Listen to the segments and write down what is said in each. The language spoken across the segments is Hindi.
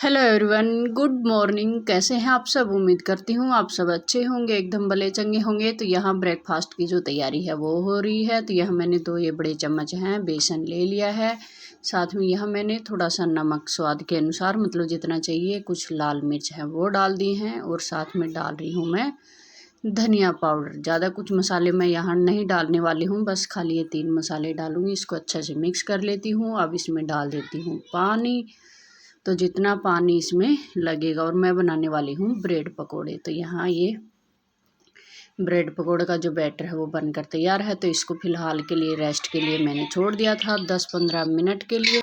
Hello everyone, good morning. कैसे हैं आप सब? उम्मीद करती हूँ आप सब अच्छे होंगे, एकदम भले चंगे होंगे। तो यहाँ ब्रेकफास्ट की जो तैयारी है वो हो रही है। तो यहाँ मैंने 2 ये बड़े चम्मच हैं बेसन ले लिया है। साथ में यहाँ मैंने थोड़ा सा नमक स्वाद के अनुसार, मतलब जितना चाहिए, कुछ लाल मिर्च है वो डाल दी हैं। और साथ में डाल रही हूँ मैं धनिया पाउडर। ज़्यादा कुछ मसाले मैं यहाँ नहीं डालने वाली हूँ, बस खाली ये 3 मसाले डालूँगी। इसको अच्छे से मिक्स कर लेती हूँ। अब इसमें डाल देती हूँ पानी। तो जितना पानी इसमें लगेगा, और मैं बनाने वाली हूँ ब्रेड पकोड़े। तो यहाँ ये ब्रेड पकोड़े का जो बैटर है वो बनकर तैयार है। तो इसको फ़िलहाल के लिए रेस्ट के लिए मैंने छोड़ दिया था 10-15 मिनट के लिए।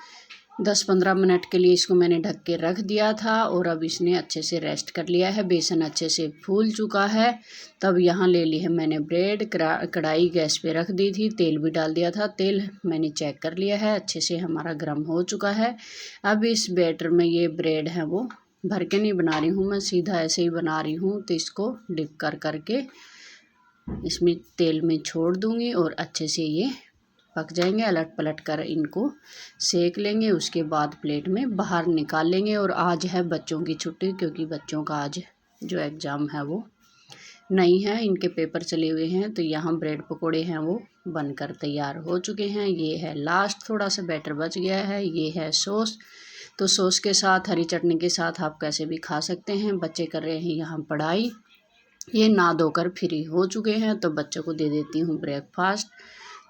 10-15 मिनट के लिए इसको मैंने ढक के रख दिया था और अब इसने अच्छे से रेस्ट कर लिया है। बेसन अच्छे से फूल चुका है। तब यहाँ ले ली है मैंने ब्रेड। कढ़ाई गैस पे रख दी थी, तेल भी डाल दिया था। तेल मैंने चेक कर लिया है, अच्छे से हमारा गर्म हो चुका है। अब इस बैटर में ये ब्रेड है वो भर के नहीं बना रही हूँ मैं, सीधा ऐसे ही बना रही हूँ। तो इसको डिप कर करके इसमें तेल में छोड़ दूँगी और अच्छे से ये पक जाएंगे। अलट पलट कर इनको सेक लेंगे। उसके बाद प्लेट में बाहर निकाल लेंगे। और आज है बच्चों की छुट्टी, क्योंकि बच्चों का आज जो एग्ज़ाम है वो नहीं है, इनके पेपर चले हुए हैं। तो यहाँ ब्रेड पकोड़े हैं वो बनकर तैयार हो चुके हैं। ये है लास्ट, थोड़ा सा बैटर बच गया है। ये है सॉस। तो सॉस के साथ, हरी चटनी के साथ आप कैसे भी खा सकते हैं। बच्चे कर रहे हैं यहाँ पढ़ाई। ये नहा धोकर फ्री हो चुके हैं, तो बच्चों को दे देती हूँ ब्रेकफास्ट।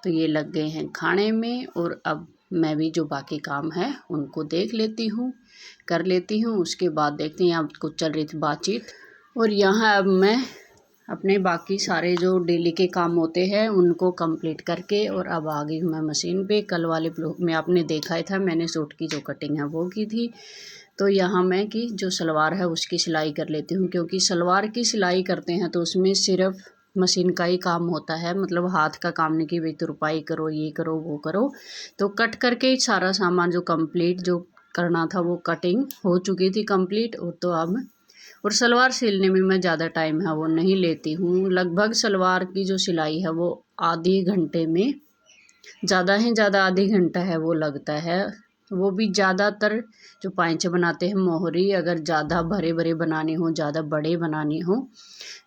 तो ये लग गए हैं खाने में। और अब मैं भी जो बाकी काम है उनको देख लेती हूँ, कर लेती हूँ। उसके बाद देखते हैं, अब कुछ चल रही थी बातचीत। और यहाँ अब मैं अपने बाकी सारे जो डेली के काम होते हैं उनको कंप्लीट करके और अब आ गई हूँ मैं मशीन पे। कल वाले ब्लॉग में आपने देखा ही था, मैंने सूट की जो कटिंग है वो की थी। तो यहाँ मैं कि जो सलवार है उसकी सिलाई कर लेती हूँ, क्योंकि सलवार की सिलाई करते हैं तो उसमें सिर्फ मशीन का ही काम होता है, मतलब हाथ का काम नहीं कि भाई तुरपाई करो, ये करो, वो करो। तो कट करके ही सारा सामान जो कंप्लीट जो करना था वो कटिंग हो चुकी थी कंप्लीट। और तो अब और सलवार सिलने में मैं ज़्यादा टाइम है वो नहीं लेती हूँ। लगभग सलवार की जो सिलाई है वो आधे घंटे में, ज़्यादा ही ज़्यादा आधे घंटा है वो लगता है। वो भी ज़्यादातर जो पाइंचे बनाते हैं मोहरी, अगर ज़्यादा भरे भरे बनाने हो, ज़्यादा बड़े बनाने हो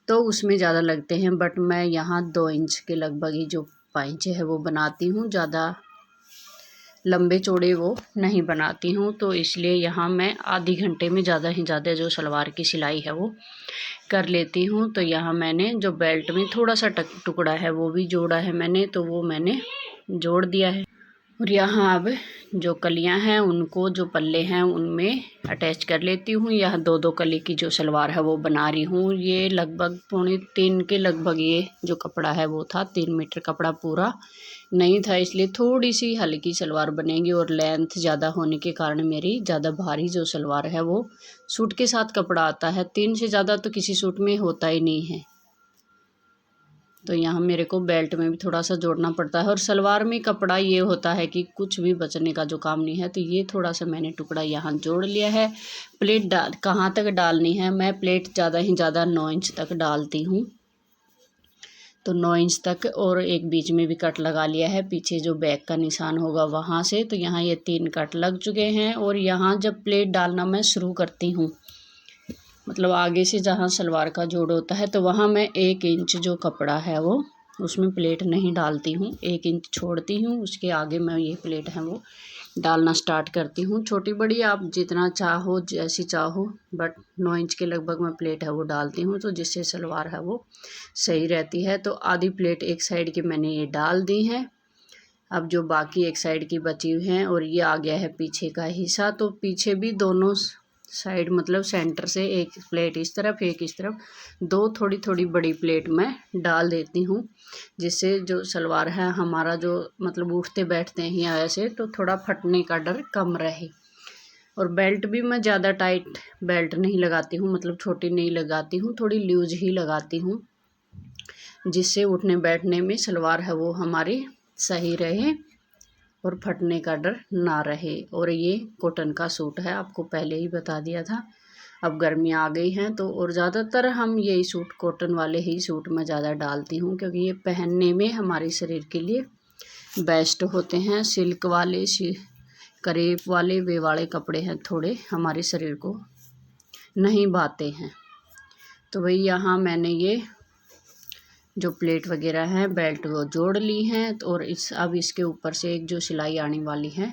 तो उसमें ज़्यादा लगते हैं। बट मैं यहाँ 2 इंच के लगभग ही जो पाइंचे है वो बनाती हूँ, ज़्यादा लंबे चौड़े वो नहीं बनाती हूँ। तो इसलिए यहाँ मैं आधे घंटे में ज़्यादा ही ज़्यादा जो सलवार की सिलाई है वो कर लेती हूँ। तो यहाँ मैंने जो बेल्ट में थोड़ा सा टुकड़ा है वो भी जोड़ा है मैंने, तो वो मैंने जोड़ दिया है। और यहाँ अब जो कलियाँ हैं उनको, जो पल्ले हैं उनमें अटैच कर लेती हूँ। यह 2-2 कली की जो सलवार है वो बना रही हूँ। ये लगभग 2.25 के लगभग ये जो कपड़ा है वो था, 3 मीटर कपड़ा पूरा नहीं था, इसलिए थोड़ी सी हल्की सलवार बनेगी। और लेंथ ज़्यादा होने के कारण मेरी ज़्यादा भारी जो सलवार है वो सूट के साथ कपड़ा आता है। 3 से ज़्यादा तो किसी सूट में होता ही नहीं है। तो यहाँ मेरे को बेल्ट में भी थोड़ा सा जोड़ना पड़ता है। और सलवार में कपड़ा ये होता है कि कुछ भी बचने का जो काम नहीं है। तो ये थोड़ा सा मैंने टुकड़ा यहाँ जोड़ लिया है। प्लेट कहाँ तक डालनी है, मैं प्लेट ज़्यादा ही ज़्यादा 9 इंच तक डालती हूँ। तो 9 इंच तक, और एक बीच में भी कट लगा लिया है, पीछे जो बैक का निशान होगा वहाँ से। तो यहाँ ये 3 कट लग चुके हैं। और यहाँ जब प्लेट डालना मैं शुरू करती हूँ, मतलब आगे से जहाँ सलवार का जोड़ होता है, तो वहाँ मैं 1 इंच जो कपड़ा है वो उसमें प्लेट नहीं डालती हूँ, 1 इंच छोड़ती हूँ। उसके आगे मैं ये प्लेट है वो डालना स्टार्ट करती हूँ। छोटी बड़ी आप जितना चाहो, जैसी चाहो, बट 9 इंच के लगभग मैं प्लेट है वो डालती हूँ, तो जिससे सलवार है वो सही रहती है। तो आधी प्लेट एक साइड की मैंने ये डाल दी है। अब जो बाकी एक साइड की बची हुई हैं, और ये आ गया है पीछे का हिस्सा। तो पीछे भी दोनों साइड, मतलब सेंटर से एक प्लेट इस तरफ, एक इस तरफ, 2 थोड़ी थोड़ी बड़ी प्लेट मैं डाल देती हूँ, जिससे जो सलवार है हमारा जो, मतलब उठते बैठते हैं ऐसे, तो थोड़ा फटने का डर कम रहे। और बेल्ट भी मैं ज़्यादा टाइट बेल्ट नहीं लगाती हूँ, मतलब छोटी नहीं लगाती हूँ, थोड़ी लूज ही लगाती हूँ, जिससे उठने बैठने में सलवार है वो हमारी सही रहे और फटने का डर ना रहे। और ये कॉटन का सूट है, आपको पहले ही बता दिया था। अब गर्मियाँ आ गई हैं तो, और ज़्यादातर हम यही सूट, कॉटन वाले ही सूट मैं ज़्यादा डालती हूँ, क्योंकि ये पहनने में हमारे शरीर के लिए बेस्ट होते हैं। सिल्क वाले करीब वाले वे वाले कपड़े हैं, थोड़े हमारे शरीर को नहीं भाते हैं। तो वही यहाँ मैंने ये जो प्लेट वगैरह है बेल्ट वो जोड़ ली हैं। और अब इसके ऊपर से एक जो सिलाई आने वाली है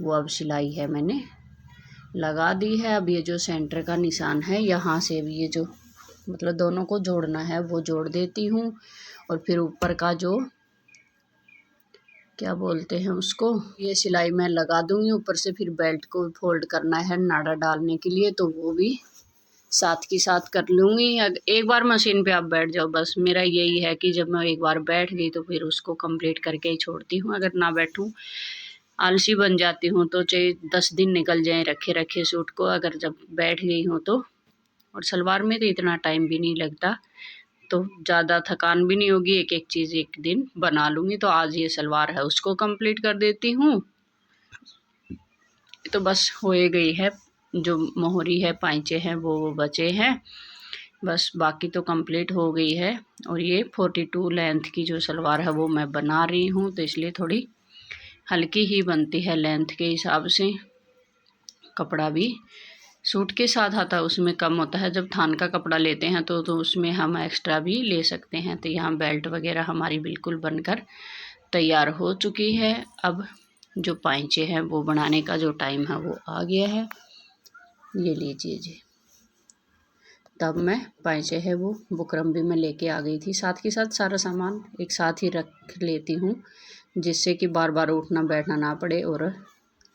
वो अब सिलाई है मैंने लगा दी है। अब ये जो सेंटर का निशान है यहाँ से भी ये जो मतलब दोनों को जोड़ना है वो जोड़ देती हूँ। और फिर ऊपर का जो क्या बोलते हैं उसको, ये सिलाई मैं लगा दूँगी ऊपर से। फिर बेल्ट को फोल्ड करना है नाड़ा डालने के लिए, तो वो भी साथ की साथ कर लूँगी। एक बार मशीन पे आप बैठ जाओ, बस मेरा यही है कि जब मैं एक बार बैठ गई तो फिर उसको कंप्लीट करके ही छोड़ती हूँ। अगर ना बैठूँ आलसी बन जाती हूँ, तो चाहे 10 दिन निकल जाएं रखे रखे सूट को, अगर जब बैठ गई हूँ तो। और सलवार में तो इतना टाइम भी नहीं लगता, तो ज़्यादा थकान भी नहीं होगी। एक एक चीज़ एक दिन बना लूँगी। तो आज ये सलवार है उसको कंप्लीट कर देती हूँ। तो बस हो गई है, जो मोहरी है पाइंचे हैं वो बचे हैं बस, बाकी तो कंप्लीट हो गई है। और ये 42 लेंथ की जो सलवार है वो मैं बना रही हूँ, तो इसलिए थोड़ी हल्की ही बनती है लेंथ के हिसाब से। कपड़ा भी सूट के साथ आता है, उसमें कम होता है। जब थान का कपड़ा लेते हैं तो उसमें हम एक्स्ट्रा भी ले सकते हैं। तो यहाँ बेल्ट वगैरह हमारी बिल्कुल बनकर तैयार हो चुकी है। अब जो पाइंचे हैं वो बनाने का जो टाइम है वो आ गया है। ये लीजिए जी, तब मैं पाइंचे है वो बुकरम भी मैं लेके आ गई थी। साथ के साथ सारा सामान एक साथ ही रख लेती हूँ, जिससे कि बार बार उठना बैठना ना पड़े और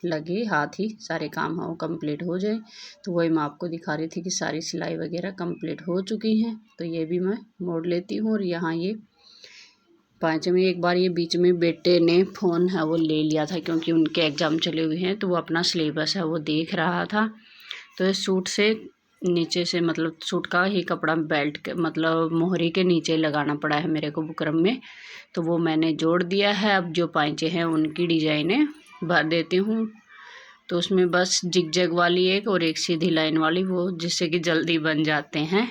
लगे हाथ ही सारे काम हो कंप्लीट हो जाए। तो वही मैं आपको दिखा रही थी कि सारी सिलाई वगैरह कंप्लीट हो चुकी हैं। तो ये भी मैं मोड़ लेती हूँ। और यहाँ ये पाँच में एक बार ये बीच में बेटे ने फ़ोन है वो ले लिया था, क्योंकि उनके एग्ज़ाम चले हुए हैं, तो वो अपना सिलेबस है वो देख रहा था। तो इस सूट से नीचे से मतलब सूट का ही कपड़ा बेल्ट के मतलब मोहरी के नीचे लगाना पड़ा है मेरे को बुकरम में, तो वो मैंने जोड़ दिया है। अब जो पाइंचे हैं उनकी डिजाइनें भर देती हूँ। तो उसमें बस जिगजैग वाली एक और एक सीधी लाइन वाली, वो जिससे कि जल्दी बन जाते हैं।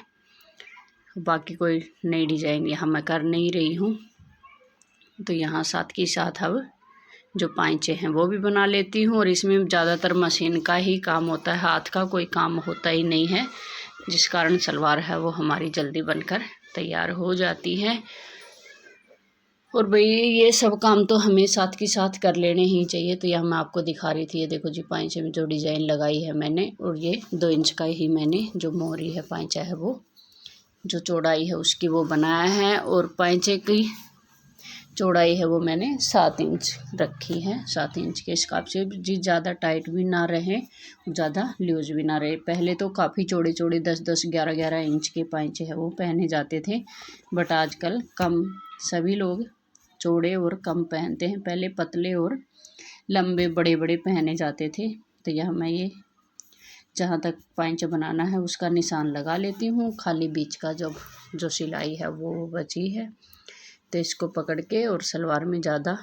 बाकी कोई नई डिजाइन यहाँ मैं कर नहीं रही हूँ। तो यहाँ साथ की साथ अब जो पाइंचे हैं वो भी बना लेती हूँ। और इसमें ज़्यादातर मशीन का ही काम होता है, हाथ का कोई काम होता ही नहीं है, जिस कारण सलवार है वो हमारी जल्दी बनकर तैयार हो जाती है। और भाई ये सब काम तो हमें साथ की साथ कर लेने ही चाहिए। तो यह मैं आपको दिखा रही थी, ये देखो जी पाइंचे में जो डिज़ाइन लगाई है मैंने, और ये 2 इंच का ही मैंने जो मोहरी है पाइंचा है वो जो चौड़ाई है उसकी वो बनाया है। और पाइंचे की चौड़ाई है वो मैंने 7 इंच रखी है। 7 इंच के हिसाब से जी, ज़्यादा टाइट भी ना रहे ज़्यादा लूज भी ना रहे। पहले तो काफ़ी चौड़े चौड़े 10-10 11-11 इंच के पाइंचे है वो पहने जाते थे, बट आजकल कम सभी लोग चौड़े और कम पहनते हैं। पहले पतले और लंबे बड़े बड़े पहने जाते थे। तो यह मैं ये जहाँ तक पाइंचा बनाना है उसका निशान लगा लेती हूँ। खाली बीच का जो सिलाई है वो बची है, तो इसको पकड़ के, और सलवार में ज़्यादा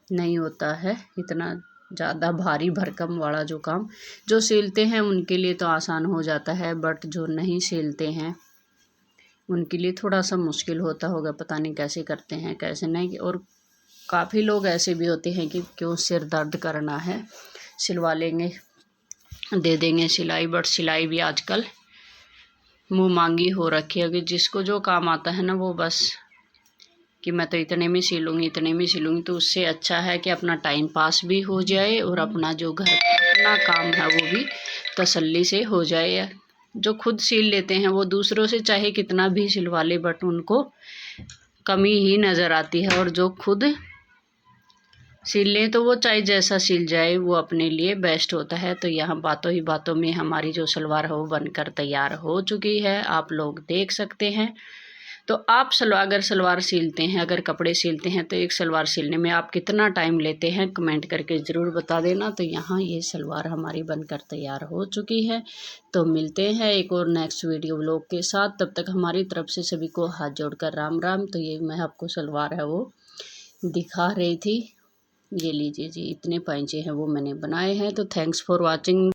नहीं होता है इतना ज़्यादा भारी भरकम वाला जो काम, जो सिलते हैं उनके लिए तो आसान हो जाता है, बट जो नहीं सिलते हैं उनके लिए थोड़ा सा मुश्किल होता होगा। पता नहीं कैसे करते हैं कैसे नहीं। और काफ़ी लोग ऐसे भी होते हैं कि क्यों सिर दर्द करना है, सिलवा लेंगे दे देंगे सिलाई, बट सिलाई भी आजकल मुँह मांगी हो रखी है कि जिसको जो काम आता है ना वो बस कि मैं तो इतने में सिलूँगी इतने में सिलूँगी। तो उससे अच्छा है कि अपना टाइम पास भी हो जाए और अपना जो घर अपना काम है वो भी तसल्ली से हो जाए। जो खुद सिल लेते हैं वो दूसरों से चाहे कितना भी सिलवा ले, बट उनको कमी ही नज़र आती है। और जो खुद सिल लें तो वो चाहे जैसा सिल जाए वो अपने लिए बेस्ट होता है। तो यहाँ बातों ही बातों में हमारी जो सलवार है वो बनकर तैयार हो चुकी है, आप लोग देख सकते हैं। तो आप अगर सलवार सिलते हैं, अगर कपड़े सिलते हैं, तो एक सलवार सिलने में आप कितना टाइम लेते हैं कमेंट करके ज़रूर बता देना। तो यहाँ ये सलवार हमारी बनकर तैयार हो चुकी है। तो मिलते हैं एक और नेक्स्ट वीडियो व्लॉग के साथ, तब तक हमारी तरफ से सभी को हाथ जोड़कर राम राम। तो ये मैं आपको सलवार है वो दिखा रही थी, ये लीजिए जी, इतने पाइंचे हैं वो मैंने बनाए हैं। तो थैंक्स फॉर वॉचिंग।